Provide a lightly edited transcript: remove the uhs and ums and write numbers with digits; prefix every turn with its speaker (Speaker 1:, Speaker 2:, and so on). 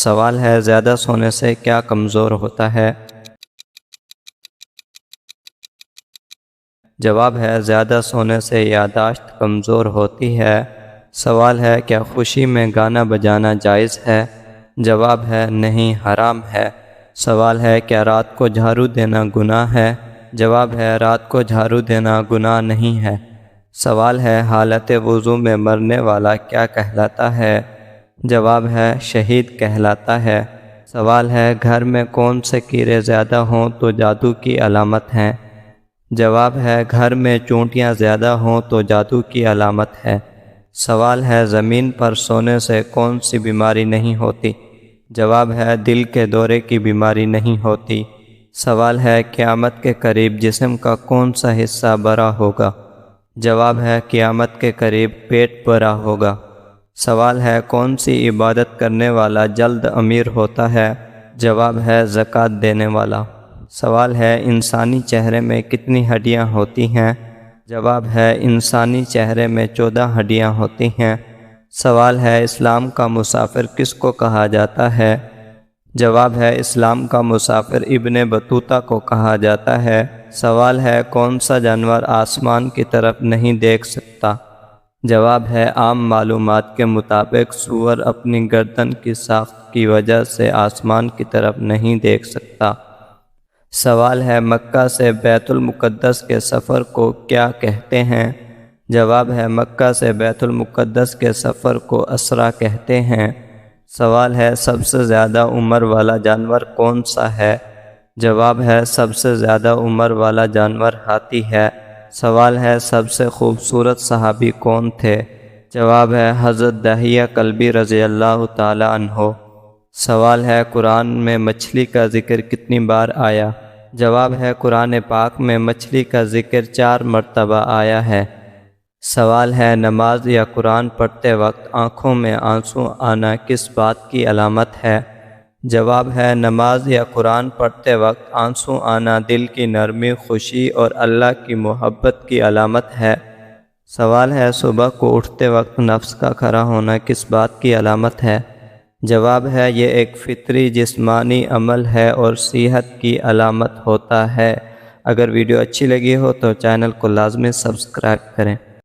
Speaker 1: سوال ہے زیادہ سونے سے کیا کمزور ہوتا ہے؟ جواب ہے زیادہ سونے سے یادداشت کمزور ہوتی ہے۔ سوال ہے کیا خوشی میں گانا بجانا جائز ہے؟ جواب ہے نہیں، حرام ہے۔ سوال ہے کیا رات کو جھاڑو دینا گناہ ہے؟ جواب ہے رات کو جھاڑو دینا گناہ نہیں ہے۔ سوال ہے حالت وضو میں مرنے والا کیا کہلاتا ہے؟ جواب ہے شہید کہلاتا ہے۔ سوال ہے گھر میں کون سے کیڑے زیادہ ہوں تو جادو کی علامت ہیں؟ جواب ہے گھر میں چونٹیاں زیادہ ہوں تو جادو کی علامت ہے۔ سوال ہے زمین پر سونے سے کون سی بیماری نہیں ہوتی؟ جواب ہے دل کے دورے کی بیماری نہیں ہوتی۔ سوال ہے قیامت کے قریب جسم کا کون سا حصہ بڑا ہوگا؟ جواب ہے قیامت کے قریب پیٹ بڑا ہوگا۔ سوال ہے کون سی عبادت کرنے والا جلد امیر ہوتا ہے؟ جواب ہے زکوٰۃ دینے والا۔ سوال ہے انسانی چہرے میں کتنی ہڈیاں ہوتی ہیں؟ جواب ہے انسانی چہرے میں 14 ہڈیاں ہوتی ہیں۔ سوال ہے اسلام کا مسافر کس کو کہا جاتا ہے؟ جواب ہے اسلام کا مسافر ابن بطوطہ کو کہا جاتا ہے۔ سوال ہے کون سا جانور آسمان کی طرف نہیں دیکھ سکتا؟ جواب ہے عام معلومات کے مطابق سور اپنی گردن کی ساخت کی وجہ سے آسمان کی طرف نہیں دیکھ سکتا۔ سوال ہے مکہ سے بیت المقدس کے سفر کو کیا کہتے ہیں؟ جواب ہے مکہ سے بیت المقدس کے سفر کو اسرا کہتے ہیں۔ سوال ہے سب سے زیادہ عمر والا جانور کون سا ہے؟ جواب ہے سب سے زیادہ عمر والا جانور ہاتھی ہے۔ سوال ہے سب سے خوبصورت صحابی کون تھے؟ جواب ہے حضرت دحیہ کلبی رضی اللہ تعالی عنہ۔ سوال ہے قرآن میں مچھلی کا ذکر کتنی بار آیا؟ جواب ہے قرآن پاک میں مچھلی کا ذکر 4 مرتبہ آیا ہے۔ سوال ہے نماز یا قرآن پڑھتے وقت آنکھوں میں آنسو آنا کس بات کی علامت ہے؟ جواب ہے نماز یا قرآن پڑھتے وقت آنسو آنا دل کی نرمی، خوشی اور اللہ کی محبت کی علامت ہے۔ سوال ہے صبح کو اٹھتے وقت نفس کا کھڑا ہونا کس بات کی علامت ہے؟ جواب ہے یہ ایک فطری جسمانی عمل ہے اور صحت کی علامت ہوتا ہے۔ اگر ویڈیو اچھی لگی ہو تو چینل کو لازمی سبسکرائب کریں۔